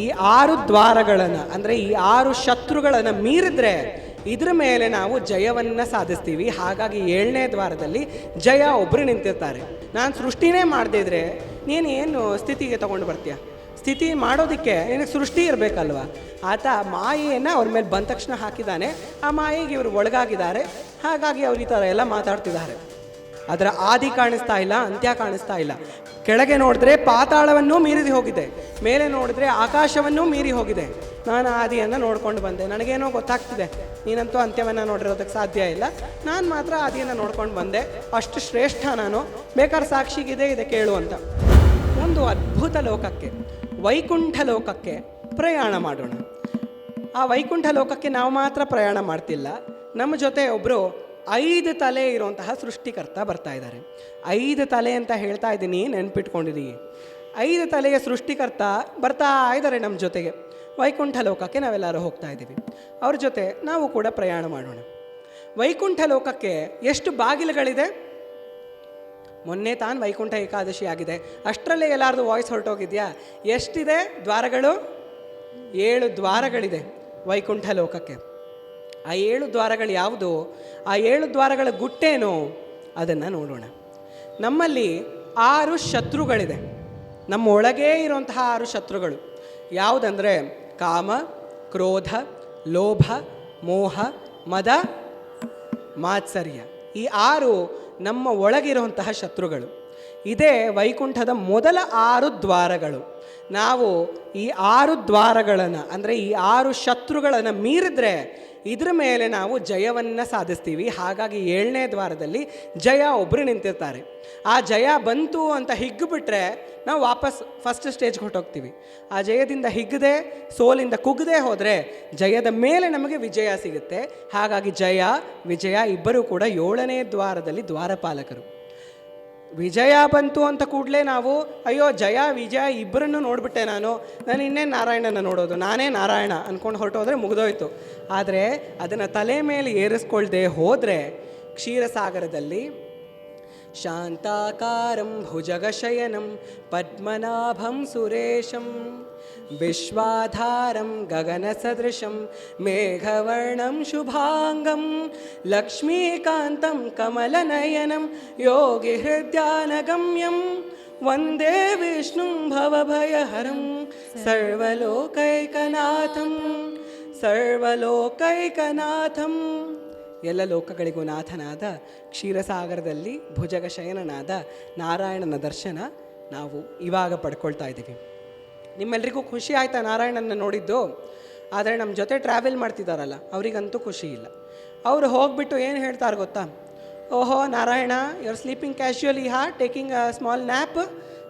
ಈ 6 ದ್ವಾರಗಳನ್ನು ಅಂದರೆ ಈ 6 ಶತ್ರುಗಳನ್ನು ಮೀರಿದ್ರೆ ಇದ್ರ ಮೇಲೆ ನಾವು ಜಯವನ್ನು ಸಾಧಿಸ್ತೀವಿ. ಹಾಗಾಗಿ 7ನೇ ದ್ವಾರದಲ್ಲಿ ಜಯ ಒಬ್ಬರು ನಿಂತಿರ್ತಾರೆ. ನಾನು ಸೃಷ್ಟಿನೇ ಮಾಡದೇ ಇದ್ರೆ ನೀನು ಏನು ಸ್ಥಿತಿಗೆ ತಗೊಂಡು ಬರ್ತೀಯ? ಸ್ಥಿತಿ ಮಾಡೋದಕ್ಕೆ ನಿನಗೆ ಸೃಷ್ಟಿ ಇರಬೇಕಲ್ವ? ಆತ ಮಾಯೆಯನ್ನು ಅವ್ರ ಮೇಲೆ ಬಂದ ತಕ್ಷಣ ಹಾಕಿದ್ದಾನೆ. ಆ ಮಾಯೆಗೆ ಇವರು ಒಳಗಾಗಿದ್ದಾರೆ. ಹಾಗಾಗಿ ಅವ್ರು ಈ ಥರ ಎಲ್ಲ ಮಾತಾಡ್ತಿದ್ದಾರೆ. ಅದರ ಆದಿ ಕಾಣಿಸ್ತಾ ಇಲ್ಲ, ಅಂತ್ಯ ಕಾಣಿಸ್ತಾ ಇಲ್ಲ. ಕೆಳಗೆ ನೋಡಿದ್ರೆ ಪಾತಾಳವನ್ನೂ ಮೀರಿ ಹೋಗಿದೆ, ಮೇಲೆ ನೋಡಿದ್ರೆ ಆಕಾಶವನ್ನೂ ಮೀರಿ ಹೋಗಿದೆ. ನಾನು ಆದಿಯನ್ನು ನೋಡ್ಕೊಂಡು ಬಂದೆ, ನನಗೇನೋ ಗೊತ್ತಾಗ್ತಿದೆ, ನೀನಂತೂ ಅಂತ್ಯವನ್ನು ನೋಡಿರೋದಕ್ಕೆ ಸಾಧ್ಯ ಇಲ್ಲ, ನಾನು ಮಾತ್ರ ಆದಿಯನ್ನು ನೋಡ್ಕೊಂಡು ಬಂದೆ, ಅಷ್ಟು ಶ್ರೇಷ್ಠ ನಾನು, ಬೇಕಾದ್ರೆ ಸಾಕ್ಷಿಗಿದೆ ಇದೆ ಕೇಳು ಅಂತ. ಒಂದು ಅದ್ಭುತ ಲೋಕಕ್ಕೆ, ವೈಕುಂಠ ಲೋಕಕ್ಕೆ ಪ್ರಯಾಣ ಮಾಡೋಣ. ಆ ವೈಕುಂಠ ಲೋಕಕ್ಕೆ ನಾವು ಮಾತ್ರ ಪ್ರಯಾಣ ಮಾಡ್ತಿಲ್ಲ, ನಮ್ಮ ಜೊತೆ ಒಬ್ಬರು 5 ತಲೆ ಇರುವಂತಹ ಸೃಷ್ಟಿಕರ್ತ ಬರ್ತಾ ಇದ್ದಾರೆ. 5 ತಲೆ ಅಂತ ಹೇಳ್ತಾ ಇದ್ದೀನಿ, ನೆನ್ಪಿಟ್ಕೊಂಡಿರಿ. 5 ತಲೆಯ ಸೃಷ್ಟಿಕರ್ತ ಬರ್ತಾ ಇದ್ದಾರೆ ನಮ್ಮ ಜೊತೆಗೆ. ವೈಕುಂಠ ಲೋಕಕ್ಕೆ ನಾವೆಲ್ಲರೂ ಹೋಗ್ತಾ ಇದ್ದೀವಿ. ಅವ್ರ ಜೊತೆ ನಾವು ಕೂಡ ಪ್ರಯಾಣ ಮಾಡೋಣ. ವೈಕುಂಠ ಲೋಕಕ್ಕೆ ಎಷ್ಟು ಬಾಗಿಲುಗಳಿದೆ? ಮೊನ್ನೆ ತಾನು ವೈಕುಂಠ ಏಕಾದಶಿ ಆಗಿದೆ, ಅಷ್ಟರಲ್ಲೇ ಎಲ್ಲರದು ವಾಯ್ಸ್ ಹೊರಟೋಗಿದೆಯಾ? ಎಷ್ಟಿದೆ ದ್ವಾರಗಳು? 7 ದ್ವಾರಗಳಿದೆ ವೈಕುಂಠ ಲೋಕಕ್ಕೆ. ಆ 7 ದ್ವಾರಗಳು ಯಾವುದು? ಆ 7 ದ್ವಾರಗಳ ಗುಟ್ಟೇನು ಅದನ್ನು ನೋಡೋಣ. ನಮ್ಮಲ್ಲಿ 6 ಶತ್ರುಗಳಿದೆ. ನಮ್ಮ ಒಳಗೇ ಇರುವಂತಹ 6 ಶತ್ರುಗಳು ಯಾವುದಂದರೆ ಕಾಮ, ಕ್ರೋಧ, ಲೋಭ, ಮೋಹ, ಮದ, ಮಾತ್ಸರ್ಯ. ಈ 6 ನಮ್ಮ ಒಳಗಿರುವಂತಹ ಶತ್ರುಗಳು. ಇದೇ ವೈಕುಂಠದ ಮೊದಲ 6 ದ್ವಾರಗಳು. ನಾವು ಈ 6 ದ್ವಾರಗಳನ್ನು ಅಂದರೆ ಈ 6 ಶತ್ರುಗಳನ್ನು ಮೀರಿದ್ರೆ ಇದ್ರ ಮೇಲೆ ನಾವು ಜಯವನ್ನು ಸಾಧಿಸ್ತೀವಿ. ಹಾಗಾಗಿ 7ನೇ ದ್ವಾರದಲ್ಲಿ ಜಯ ಒಬ್ಬರು ನಿಂತಿರ್ತಾರೆ. ಆ ಜಯ ಬಂತು ಅಂತ ಹಿಗ್ಗಿಬಿಟ್ರೆ ನಾವು ವಾಪಸ್ ಫಸ್ಟ್ ಸ್ಟೇಜ್ಗೆ ಹೊರಟೋಗ್ತೀವಿ. ಆ ಜಯದಿಂದ ಹಿಗ್ಗದೆ, ಸೋಲಿಂದ ಕುಗ್ಗದೆ ಹೋದರೆ ಜಯದ ಮೇಲೆ ನಮಗೆ ವಿಜಯ ಸಿಗುತ್ತೆ. ಹಾಗಾಗಿ ಜಯ, ವಿಜಯ ಇಬ್ಬರೂ ಕೂಡ 7ನೇ ದ್ವಾರದಲ್ಲಿ ದ್ವಾರಪಾಲಕರು. ವಿಜಯ ಬಂತು ಅಂತ ಕೂಡಲೇ ನಾವು ಅಯ್ಯೋ ಜಯ ವಿಜಯ ಇಬ್ಬರನ್ನು ನೋಡಿಬಿಟ್ಟೆ, ನಾನು ಇನ್ನೇನು ನಾರಾಯಣನ ನೋಡೋದು, ನಾನೇ ನಾರಾಯಣ ಅಂದ್ಕೊಂಡು ಹೊರಟೋದ್ರೆ ಮುಗಿದೋಯ್ತು. ಆದರೆ ಅದನ್ನು ತಲೆ ಮೇಲೆ ಏರಿಸ್ಕೊಳ್ದೆ ಹೋದರೆ ಕ್ಷೀರಸಾಗರದಲ್ಲಿ ಶಾಂತಾಕಾರಂ ಭುಜಗಶಯನಂ ಪದ್ಮನಾಭಂ ಸುರೇಶಂ ವಿಶ್ವಾಧಾರಂ ಗಗನಸದೃಶಂ ಮೇಘವರ್ಣಂ ಶುಭಾಂಗಂ ಲಕ್ಷ್ಮೀಕಾಂತಂ ಕಮಲನಯನಂ ಯೋಗಿ ಹೃದಯಾನಗಮ್ಯಂ ವಂದೇ ವಿಷ್ಣುಂ ಭವಭಯಹರಂ ಸರ್ವಲೋಕೈಕನಾಥಂ ಸರ್ವಲೋಕೈಕನಾಥಂ. ಎಲ್ಲ ಲೋಕಗಳಿಗೂ ನಾಥನಾದ ಕ್ಷೀರಸಾಗರದಲ್ಲಿ ಭುಜಗ ಶಯನನಾದ ನಾರಾಯಣನ ದರ್ಶನ ನಾವು ಇವಾಗ ಪಡ್ಕೊಳ್ತಾ ಇದ್ದೀವಿ. ನಿಮ್ಮೆಲ್ಲರಿಗೂ ಖುಷಿ ಆಯಿತಾ ನಾರಾಯಣನ ನೋಡಿದ್ದು? ಆದರೆ ನಮ್ಮ ಜೊತೆ ಟ್ರಾವೆಲ್ ಮಾಡ್ತಿದ್ದಾರಲ್ಲ ಅವರಿಗಂತೂ ಖುಷಿ ಇಲ್ಲ. ಅವರು ಹೋಗ್ಬಿಟ್ಟು ಏನು ಹೇಳ್ತಾರೆ ಗೊತ್ತಾ? ಓಹೋ Narayana, you are sleeping casually, taking a small nap.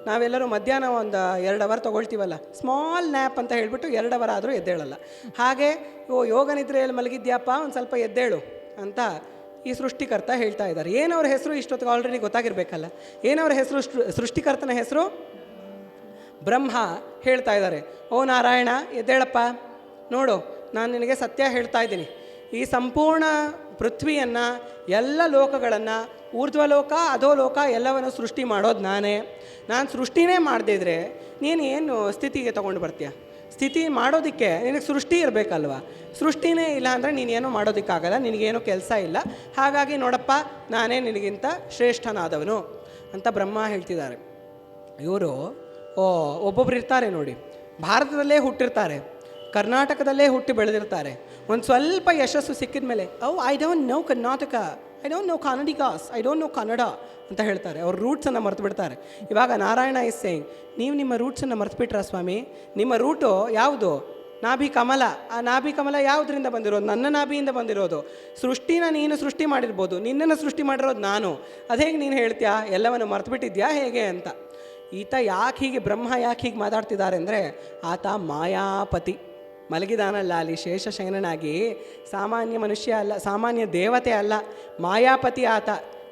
ನಾವೆಲ್ಲರೂ ಮಧ್ಯಾಹ್ನ ಒಂದು 2 ಅವರ್ ತೊಗೊಳ್ತೀವಲ್ಲ, ಸ್ಮಾಲ್ ನ್ಯಾಪ್ ಅಂತ ಹೇಳಿಬಿಟ್ಟು 2 ಅವರ್ ಆದರೂ ಎದ್ದೇಳಲ್ಲ. ಹಾಗೆ ಯೋಗ ನಿದ್ರೆಯಲ್ಲಿ ಮಲಗಿದ್ಯಪ್ಪ, ಒಂದು ಸ್ವಲ್ಪ ಎದ್ದೇಳು ಅಂತ ಈ ಸೃಷ್ಟಿಕರ್ತ ಹೇಳ್ತಾ ಇದ್ದಾರೆ. ಏನವ್ರ ಹೆಸರು ಇಷ್ಟೊತ್ತಿಗೆ ಆಲ್ರೆಡಿ ಗೊತ್ತಾಗಿರ್ಬೇಕಲ್ಲ. ಏನವ್ರ ಹೆಸರು? ಸೃಷ್ಟಿಕರ್ತನ ಹೆಸರು ಬ್ರಹ್ಮ. ಹೇಳ್ತಾ ಇದ್ದಾರೆ, ಓ ನಾರಾಯಣ ಎದ್ದೇಳಪ್ಪ, ನೋಡು ನಾನು ನಿನಗೆ ಸತ್ಯ ಹೇಳ್ತಾ ಇದ್ದೀನಿ. ಈ ಸಂಪೂರ್ಣ ಪೃಥ್ವಿಯನ್ನು, ಎಲ್ಲ ಲೋಕಗಳನ್ನು, ಊರ್ಧ್ವಲೋಕ ಅಧೋಲೋಕ ಎಲ್ಲವನ್ನು ಸೃಷ್ಟಿ ಮಾಡೋದು ನಾನೇ. ನಾನು ಸೃಷ್ಟಿನೇ ಮಾಡದೇ ಇದ್ರೆ ನೀನು ಏನು ಸ್ಥಿತಿಗೆ ತೊಗೊಂಡು ಬರ್ತೀಯ? ಸ್ಥಿತಿ ಮಾಡೋದಕ್ಕೆ ನಿನಗೆ ಸೃಷ್ಟಿ ಇರಬೇಕಲ್ವ? ಸೃಷ್ಟಿನೇ ಇಲ್ಲ ಅಂದರೆ ನೀನೇನೋ ಮಾಡೋದಕ್ಕಾಗಲ್ಲ, ನಿನಗೇನೋ ಕೆಲಸ ಇಲ್ಲ. ಹಾಗಾಗಿ ನೋಡಪ್ಪ, ನಾನೇ ನಿನಗಿಂತ ಶ್ರೇಷ್ಠನಾದವನು ಅಂತ ಬ್ರಹ್ಮ ಹೇಳ್ತಿದ್ದಾರೆ. ಇವರು ಒಬ್ಬೊಬ್ರು ಇರ್ತಾರೆ ನೋಡಿ, ಭಾರತದಲ್ಲೇ ಹುಟ್ಟಿರ್ತಾರೆ, ಕರ್ನಾಟಕದಲ್ಲೇ ಹುಟ್ಟಿ ಬೆಳೆದಿರ್ತಾರೆ. ಒಂದು ಸ್ವಲ್ಪ ಯಶಸ್ಸು ಸಿಕ್ಕಿದ ಮೇಲೆ I don't know Karnataka, I don't know Kannadigas, I don't know Kannada ಅಂತ ಹೇಳ್ತಾರೆ. ಅವ್ರ ರೂಟ್ಸನ್ನು ಮರೆತು ಬಿಡ್ತಾರೆ. ಇವಾಗ ನಾರಾಯಣ ಇಸ್ ಸೇಯಿಂಗ್, ನೀವು ನಿಮ್ಮ ರೂಟ್ಸನ್ನು ಮರೆತುಬಿಟ್ರಾ ಸ್ವಾಮಿ? ನಿಮ್ಮ ರೂಟು ಯಾವುದು? ನಾಭಿ ಕಮಲ. ಆ ನಾಭಿ ಕಮಲ ಯಾವುದರಿಂದ ಬಂದಿರೋದು? ನನ್ನ ನಾಭಿಯಿಂದ ಬಂದಿರೋದು. ಸೃಷ್ಟಿನ ನೀನು ಸೃಷ್ಟಿ ಮಾಡಿರ್ಬೋದು, ನಿನ್ನನ್ನು ಸೃಷ್ಟಿ ಮಾಡಿರೋದು ನಾನು. ಅದೇಗೆ ನೀನು ಹೇಳ್ತೀಯಾ? ಎಲ್ಲವನ್ನು ಮರೆತುಬಿಟ್ಟಿದ್ಯಾ ಹೇಗೆ ಅಂತ. ಈತ ಯಾಕೆ ಹೀಗೆ, ಬ್ರಹ್ಮ ಯಾಕೆ ಹೀಗೆ ಮಾತಾಡ್ತಿದ್ದಾರೆ ಅಂದರೆ, ಆತ ಮಾಯಾಪತಿ. ಮಲಗಿದಾನಲ್ಲ ಅಲ್ಲಿ ಶೇಷಶಯನನಾಗಿ, ಸಾಮಾನ್ಯ ಮನುಷ್ಯ ಅಲ್ಲ, ಸಾಮಾನ್ಯ ದೇವತೆ ಅಲ್ಲ, ಮಾಯಾಪತಿ ಆತ.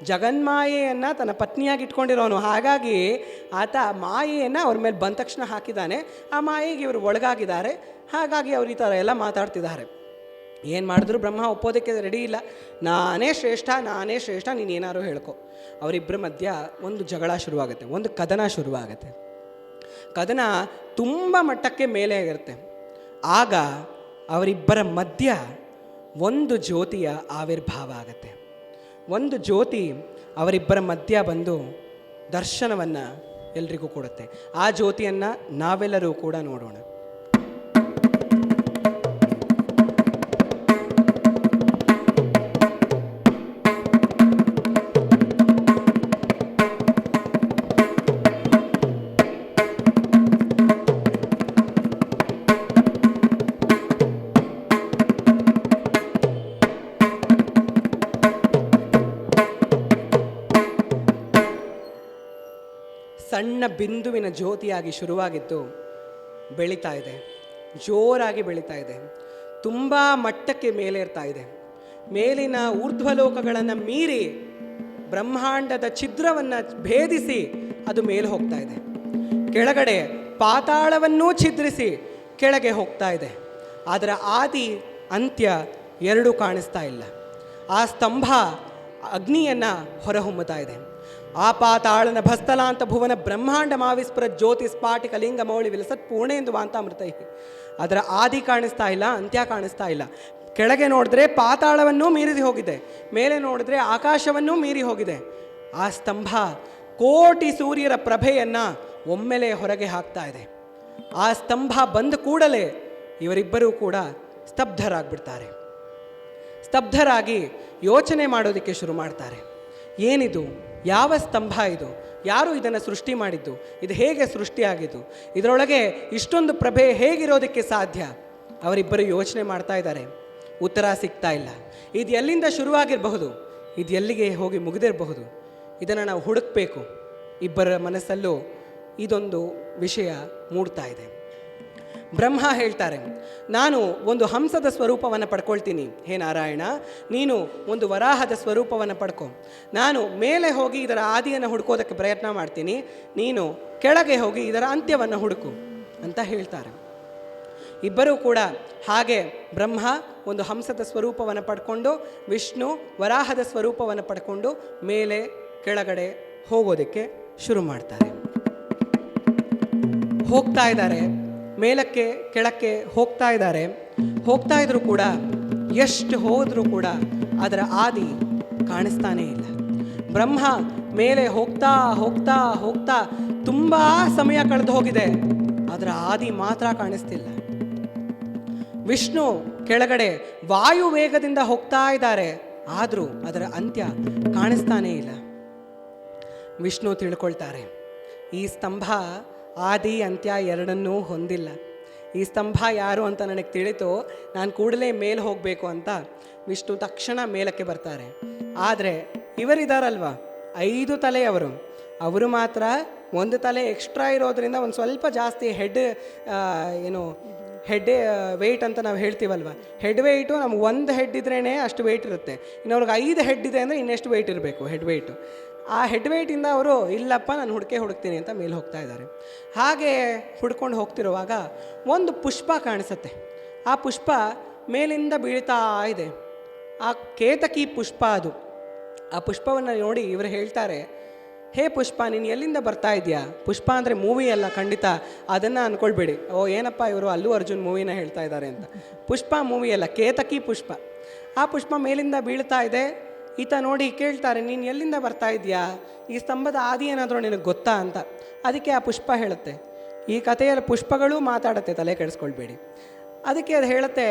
ಜಗನ್ಮಾಯೆಯನ್ನು ತನ್ನ ಪತ್ನಿಯಾಗಿ ಇಟ್ಕೊಂಡಿರೋನು. ಹಾಗಾಗಿ ಆತ ಮಾಯೆಯನ್ನು ಅವ್ರ ಮೇಲೆ ಬಂದ ತಕ್ಷಣ ಹಾಕಿದ್ದಾನೆ. ಆ ಮಾಯೆಗೆ ಇವರು ಒಳಗಾಗಿದ್ದಾರೆ. ಹಾಗಾಗಿ ಅವ್ರು ಈ ಥರ ಎಲ್ಲ ಮಾತಾಡ್ತಿದ್ದಾರೆ. ಏನು ಮಾಡಿದ್ರು ಬ್ರಹ್ಮ ಒಪ್ಪೋದಕ್ಕೆ ರೆಡಿ ಇಲ್ಲ. ನಾನೇ ಶ್ರೇಷ್ಠ, ನಾನೇ ಶ್ರೇಷ್ಠ, ನೀನೇನಾದ್ರು ಹೇಳ್ಕೊ. ಅವರಿಬ್ಬರ ಮಧ್ಯ ಒಂದು ಜಗಳ ಶುರುವಾಗುತ್ತೆ, ಒಂದು ಕದನ ಶುರುವಾಗುತ್ತೆ. ಕದನ ತುಂಬ ಮಟ್ಟಕ್ಕೆ ಮೇಲೆ ಇರುತ್ತೆ. ಆಗ ಅವರಿಬ್ಬರ ಮಧ್ಯ ಒಂದು ಜ್ಯೋತಿಯ ಆವಿರ್ಭಾವ ಆಗುತ್ತೆ. ಒಂದು ಜ್ಯೋತಿ ಅವರಿಬ್ಬರ ಮಧ್ಯ ಬಂದು ದರ್ಶನವನ್ನು ಎಲ್ರಿಗೂ ಕೊಡುತ್ತೆ. ಆ ಜ್ಯೋತಿಯನ್ನು ನಾವೆಲ್ಲರೂ ಕೂಡ ನೋಡೋಣ. ಸಣ್ಣ ಬಿಂದುವಿನ ಜ್ಯೋತಿಯಾಗಿ ಶುರುವಾಗಿತ್ತು, ಬೆಳೀತಾ ಇದೆ, ಜೋರಾಗಿ ಬೆಳೀತಾ ಇದೆ, ತುಂಬ ಮಟ್ಟಕ್ಕೆ ಮೇಲೆ ಇರ್ತಾ ಇದೆ. ಮೇಲಿನ ಊರ್ಧ್ವಲೋಕಗಳನ್ನು ಮೀರಿ ಬ್ರಹ್ಮಾಂಡದ ಛಿದ್ರವನ್ನು ಭೇದಿಸಿ ಅದು ಮೇಲೆ ಹೋಗ್ತಾ ಇದೆ. ಕೆಳಗಡೆ ಪಾತಾಳವನ್ನೂ ಛಿದ್ರಿಸಿ ಕೆಳಗೆ ಹೋಗ್ತಾ ಇದೆ. ಅದರ ಆದಿ ಅಂತ್ಯ ಎರಡೂ ಕಾಣಿಸ್ತಾ ಇಲ್ಲ. ಆ ಸ್ತಂಭ ಅಗ್ನಿಯನ್ನು ಹೊರಹೊಮ್ಮುತ್ತಾ ಇದೆ. ಆ ಪಾತಾಳನ ಭಸ್ತಲಾಂತ ಭುವನ ಬ್ರಹ್ಮಾಂಡ ಮಾವಿಸ್ಪುರ ಜ್ಯೋತಿ ಸ್ಫಾಟಿಕ ಲಿಂಗ ಮೌಳಿ ವಿಲಸತ್ ಪೂರ್ಣೇಂದು ವಾಂತಾಮೃತ. ಅದರ ಆದಿ ಕಾಣಿಸ್ತಾ ಇಲ್ಲ, ಅಂತ್ಯ ಕಾಣಿಸ್ತಾ ಇಲ್ಲ. ಕೆಳಗೆ ನೋಡಿದ್ರೆ ಪಾತಾಳವನ್ನೂ ಮೀರಿ ಹೋಗಿದೆ, ಮೇಲೆ ನೋಡಿದ್ರೆ ಆಕಾಶವನ್ನೂ ಮೀರಿ ಹೋಗಿದೆ. ಆ ಸ್ತಂಭ ಕೋಟಿ ಸೂರ್ಯರ ಪ್ರಭೆಯನ್ನು ಒಮ್ಮೆಲೆ ಹೊರಗೆ ಹಾಕ್ತಾ ಇದೆ. ಆ ಸ್ತಂಭ ಬಂದ ಕೂಡಲೇ ಇವರಿಬ್ಬರೂ ಕೂಡ ಸ್ತಬ್ಧರಾಗ್ಬಿಡ್ತಾರೆ. ಸ್ತಬ್ಧರಾಗಿ ಯೋಚನೆ ಮಾಡೋದಕ್ಕೆ ಶುರು ಮಾಡ್ತಾರೆ. ಏನಿದು? ಯಾವ ಸ್ತಂಭ ಇದು? ಯಾರು ಇದನ್ನು ಸೃಷ್ಟಿ ಮಾಡಿದ್ದು? ಇದು ಹೇಗೆ ಸೃಷ್ಟಿಯಾಗಿದ್ದು? ಇದರೊಳಗೆ ಇಷ್ಟೊಂದು ಪ್ರಭೆ ಹೇಗಿರೋದಕ್ಕೆ ಸಾಧ್ಯ? ಅವರಿಬ್ಬರು ಯೋಚನೆ ಮಾಡ್ತಾ ಇದ್ದಾರೆ. ಉತ್ತರ ಸಿಗ್ತಾ ಇಲ್ಲ. ಇದು ಎಲ್ಲಿಂದ ಶುರುವಾಗಿರಬಹುದು? ಇದು ಎಲ್ಲಿಗೆ ಹೋಗಿ ಮುಗಿದಿರಬಹುದು? ಇದನ್ನು ನಾವು ಹುಡುಕಬೇಕು. ಇಬ್ಬರ ಮನಸ್ಸಲ್ಲೂ ಇದೊಂದು ವಿಷಯ ಮೂಡ್ತಾ ಇದೆ. ಬ್ರಹ್ಮ ಹೇಳ್ತಾರೆ, ನಾನು ಒಂದು ಹಂಸದ ಸ್ವರೂಪವನ್ನು ಪಡ್ಕೊಳ್ತೀನಿ. ಹೇ ನಾರಾಯಣ, ನೀನು ಒಂದು ವರಾಹದ ಸ್ವರೂಪವನ್ನು ಪಡ್ಕೊ. ನಾನು ಮೇಲೆ ಹೋಗಿ ಇದರ ಆದಿಯನ್ನು ಹುಡುಕೋದಕ್ಕೆ ಪ್ರಯತ್ನ ಮಾಡ್ತೀನಿ, ನೀನು ಕೆಳಗೆ ಹೋಗಿ ಇದರ ಅಂತ್ಯವನ್ನು ಹುಡುಕು ಅಂತ ಹೇಳ್ತಾರೆ. ಇಬ್ಬರೂ ಕೂಡ ಹಾಗೆ ಬ್ರಹ್ಮ ಒಂದು ಹಂಸದ ಸ್ವರೂಪವನ್ನು ಪಡ್ಕೊಂಡು, ವಿಷ್ಣು ವರಾಹದ ಸ್ವರೂಪವನ್ನು ಪಡ್ಕೊಂಡು ಮೇಲೆ ಕೆಳಗಡೆ ಹೋಗೋದಕ್ಕೆ ಶುರು ಮಾಡ್ತಾರೆ. ಹೋಗ್ತಾ ಇದ್ದಾರೆ, ಮೇಲಕ್ಕೆ ಕೆಳಕ್ಕೆ ಹೋಗ್ತಾ ಇದ್ದಾರೆ. ಹೋಗ್ತಾ ಇದ್ರೂ ಕೂಡ ಎಷ್ಟು ಹೋದರೂ ಕೂಡ ಅದರ ಆದಿ ಕಾಣಿಸ್ತಾನೇ ಇಲ್ಲ. ಬ್ರಹ್ಮ ಮೇಲೆ ಹೋಗ್ತಾ ಹೋಗ್ತಾ ಹೋಗ್ತಾ ತುಂಬ ಸಮಯ ಕಳೆದು ಹೋಗಿದೆ, ಅದರ ಆದಿ ಮಾತ್ರ ಕಾಣಿಸ್ತಿಲ್ಲ. ವಿಷ್ಣು ಕೆಳಗಡೆ ವಾಯು ವೇಗದಿಂದ ಹೋಗ್ತಾ ಇದ್ದಾರೆ, ಆದರೂ ಅದರ ಅಂತ್ಯ ಕಾಣಿಸ್ತಾನೇ ಇಲ್ಲ. ವಿಷ್ಣು ತಿಳ್ಕೊಳ್ತಾರೆ, ಈ ಸ್ತಂಭ ಆದಿ ಅಂತ್ಯ ಎರಡನ್ನೂ ಹೊಂದಿಲ್ಲ. ಈ ಸ್ತಂಭ ಯಾರು ಅಂತ ನನಗೆ ತಿಳಿತು, ನಾನು ಕೂಡಲೇ ಮೇಲೆ ಹೋಗಬೇಕು ಅಂತ ವಿಷ್ಣು ತಕ್ಷಣ ಮೇಲಕ್ಕೆ ಬರ್ತಾರೆ. ಆದರೆ ಇವರಿದಾರಲ್ವ 5 ತಲೆಯವರು, ಅವರು ಮಾತ್ರ ಒಂದು ತಲೆ ಎಕ್ಸ್ಟ್ರಾ ಇರೋದ್ರಿಂದ ಒಂದು ಸ್ವಲ್ಪ ಜಾಸ್ತಿ ಹೆಡ್ ವೆಯ್ಟ್ ಅಂತ ನಾವು ಹೇಳ್ತೀವಲ್ವ, ಹೆಡ್ ವೆಯ್ಟು ನಮ್ಗೆ ಒಂದು ಹೆಡ್ ಇದ್ರೇ ಅಷ್ಟು ವೆಯ್ಟ್ ಇರುತ್ತೆ. ಇನ್ನು ಅವ್ರಿಗೆ 5 ಹೆಡ್ ಇದೆ ಅಂದರೆ ಇನ್ನೆಷ್ಟು ವೆಯ್ಟ್ ಇರಬೇಕು ಹೆಡ್ ವೆಯ್ಟು. ಆ ಹೆಡ್ ವೆಯ್ಟಿಂದ ಅವರು ಇಲ್ಲಪ್ಪ ನಾನು ಹುಡುಕ್ತೀನಿ ಅಂತ ಮೇಲೆ ಹೋಗ್ತಾ ಇದ್ದಾರೆ. ಹಾಗೆ ಹುಡ್ಕೊಂಡು ಹೋಗ್ತಿರುವಾಗ ಒಂದು ಪುಷ್ಪ ಕಾಣಿಸುತ್ತೆ. ಆ ಪುಷ್ಪ ಮೇಲಿಂದ ಬೀಳ್ತಾ ಇದೆ. ಆ ಕೇತಕಿ ಪುಷ್ಪ ಅದು. ಆ ಪುಷ್ಪವನ್ನು ನೋಡಿ ಇವರು ಹೇಳ್ತಾರೆ, ಹೇ ಪುಷ್ಪ, ನೀನು ಎಲ್ಲಿಂದ ಬರ್ತಾ ಇದೆಯಾ? ಪುಷ್ಪ ಅಂದರೆ ಮೂವಿ ಅಲ್ಲ, ಖಂಡಿತ ಅದನ್ನು ಅಂದ್ಕೊಳ್ಬೇಡಿ. ಏನಪ್ಪ ಇವರು ಅಲ್ಲು ಅರ್ಜುನ್ ಮೂವಿನ ಹೇಳ್ತಾ ಇದ್ದಾರೆ ಅಂತ. ಪುಷ್ಪ ಮೂವಿ ಅಲ್ಲ, ಕೇತಕಿ ಪುಷ್ಪ. ಆ ಪುಷ್ಪ ಮೇಲಿಂದ ಬೀಳ್ತಾ ಇದೆ. ಈತ ನೋಡಿ ಕೇಳ್ತಾರೆ, ನೀನು ಎಲ್ಲಿಂದ ಬರ್ತಾ ಇದೆಯಾ? ಈ ಸ್ತಂಭದ ಆದಿ ಏನಾದರೂ ನಿನಗೆ ಗೊತ್ತಾ ಅಂತ. ಅದಕ್ಕೆ ಆ ಪುಷ್ಪ ಹೇಳುತ್ತೆ, ಈ ಕಥೆಯಲ್ಲಿ ಪುಷ್ಪಗಳು ಮಾತಾಡುತ್ತೆ, ತಲೆ ಕೆಡಿಸ್ಕೊಳ್ಬೇಡಿ. ಅದಕ್ಕೆ ಅದು ಹೇಳುತ್ತೆ,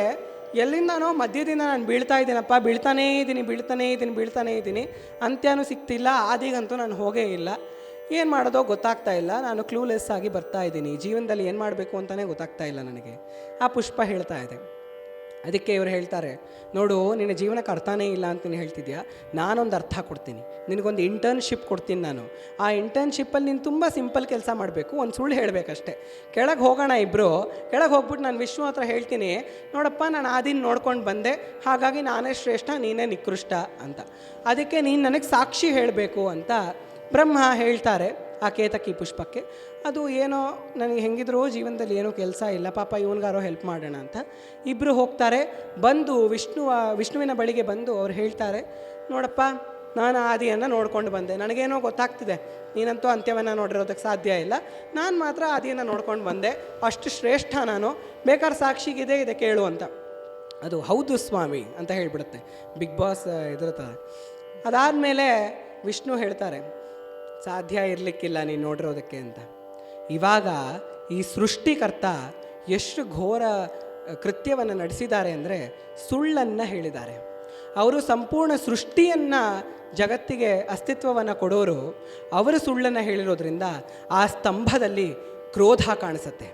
ಎಲ್ಲಿಂದನೋ ಮಧ್ಯದಿಂದ ನಾನು ಬೀಳ್ತಾ ಇದ್ದೀನಪ್ಪ, ಬೀಳ್ತಾನೇ ಇದ್ದೀನಿ, ಅಂತ್ಯನೂ ಸಿಗ್ತಿಲ್ಲ, ಆದಿಗಂತೂ ನಾನು ಹೋಗೇ ಇಲ್ಲ. ಏನು ಮಾಡೋದೋ ಗೊತ್ತಾಗ್ತಾ ಇಲ್ಲ, ನಾನು ಕ್ಲೂಲೆಸ್ ಆಗಿ ಬರ್ತಾ ಇದ್ದೀನಿ, ಜೀವನದಲ್ಲಿ ಏನು ಮಾಡಬೇಕು ಅಂತಲೇ ಗೊತ್ತಾಗ್ತಾ ಇಲ್ಲ ನನಗೆ. ಆ ಪುಷ್ಪ ಹೇಳ್ತಾ ಇದೆ. ಅದಕ್ಕೆ ಇವರು ಹೇಳ್ತಾರೆ, ನೋಡು, ನಿನ್ನ ಜೀವನಕ್ಕೆ ಅರ್ಥನೇ ಇಲ್ಲ ಅಂತ ನೀನು ಹೇಳ್ತಿದ್ಯಾ, ನಾನೊಂದು ಅರ್ಥ ಕೊಡ್ತೀನಿ, ನಿನಗೊಂದು ಇಂಟರ್ನ್ಶಿಪ್ ಕೊಡ್ತೀನಿ ನಾನು. ಆ ಇಂಟರ್ನ್ಶಿಪ್ಪಲ್ಲಿ ನೀನು ತುಂಬ ಸಿಂಪಲ್ ಕೆಲಸ ಮಾಡಬೇಕು, ಒಂದು ಸುಳ್ಳು ಹೇಳಬೇಕಷ್ಟೆ. ಕೆಳಗೆ ಹೋಗೋಣ ಇಬ್ಬರು, ಕೆಳಗೆ ಹೋಗ್ಬಿಟ್ಟು ನಾನು ವಿಷ್ಣು ಹತ್ರ ಹೇಳ್ತೀನಿ, ನೋಡಪ್ಪ ನಾನು ಆದಿನ ನೋಡ್ಕೊಂಡು ಬಂದೆ, ಹಾಗಾಗಿ ನಾನೇ ಶ್ರೇಷ್ಠ, ನೀನೇ ನಿಕೃಷ್ಟ ಅಂತ. ಅದಕ್ಕೆ ನೀನು ನನಗೆ ಸಾಕ್ಷಿ ಹೇಳಬೇಕು ಅಂತ ಬ್ರಹ್ಮ ಹೇಳ್ತಾರೆ ಆ ಕೇತಕಿ ಪುಷ್ಪಕ್ಕೆ. ಅದು ಏನೋ ನನಗೆ ಹೆಂಗಿದ್ರೂ ಜೀವನದಲ್ಲಿ ಏನೂ ಕೆಲಸ ಇಲ್ಲ, ಪಾಪ ಇವನಿಗಾರೋ ಹೆಲ್ಪ್ ಮಾಡೋಣ ಅಂತ ಇಬ್ಬರು ಹೋಗ್ತಾರೆ. ಬಂದು ವಿಷ್ಣುವಿನ ಬಳಿಗೆ ಬಂದು ಅವ್ರು ಹೇಳ್ತಾರೆ, ನೋಡಪ್ಪ ನಾನು ಆದಿಯನ್ನು ನೋಡ್ಕೊಂಡು ಬಂದೆ, ನನಗೇನೋ ಗೊತ್ತಾಗ್ತಿದೆ, ನೀನಂತೂ ಅಂತ್ಯವನ್ನು ನೋಡಿರೋದಕ್ಕೆ ಸಾಧ್ಯ ಇಲ್ಲ, ನಾನು ಮಾತ್ರ ಆದಿಯನ್ನು ನೋಡ್ಕೊಂಡು ಬಂದೆ, ಅಷ್ಟು ಶ್ರೇಷ್ಠ ನಾನು, ಬೇಕಾದ್ರೆ ಸಾಕ್ಷಿಗಿದೆ ಇದೆ ಕೇಳು ಅಂತ. ಅದು ಹೌದು ಸ್ವಾಮಿ ಅಂತ ಹೇಳಿಬಿಡುತ್ತೆ, ಬಿಗ್ ಬಾಸ್ ಇದಿರ್ತಾರೆ. ಅದಾದಮೇಲೆ ವಿಷ್ಣು ಹೇಳ್ತಾರೆ ಸಾಧ್ಯ ಇರಲಿಕ್ಕಿಲ್ಲ ನೀನು ನೋಡಿರೋದಕ್ಕೆ ಅಂತ. ಇವಾಗ ಈ ಸೃಷ್ಟಿಕರ್ತ ಎಷ್ಟು ಘೋರ ಕೃತ್ಯವನ್ನು ನಡೆಸಿದ್ದಾರೆ ಅಂದರೆ ಸುಳ್ಳನ್ನು ಹೇಳಿದ್ದಾರೆ. ಅವರು ಸಂಪೂರ್ಣ ಸೃಷ್ಟಿಯನ್ನು ಜಗತ್ತಿಗೆ ಅಸ್ತಿತ್ವವನ್ನು ಕೊಡೋರು, ಅವರು ಸುಳ್ಳನ್ನು ಹೇಳಿರೋದ್ರಿಂದ ಆ ಸ್ತಂಭದಲ್ಲಿ ಕ್ರೋಧ ಕಾಣಿಸುತ್ತೆ.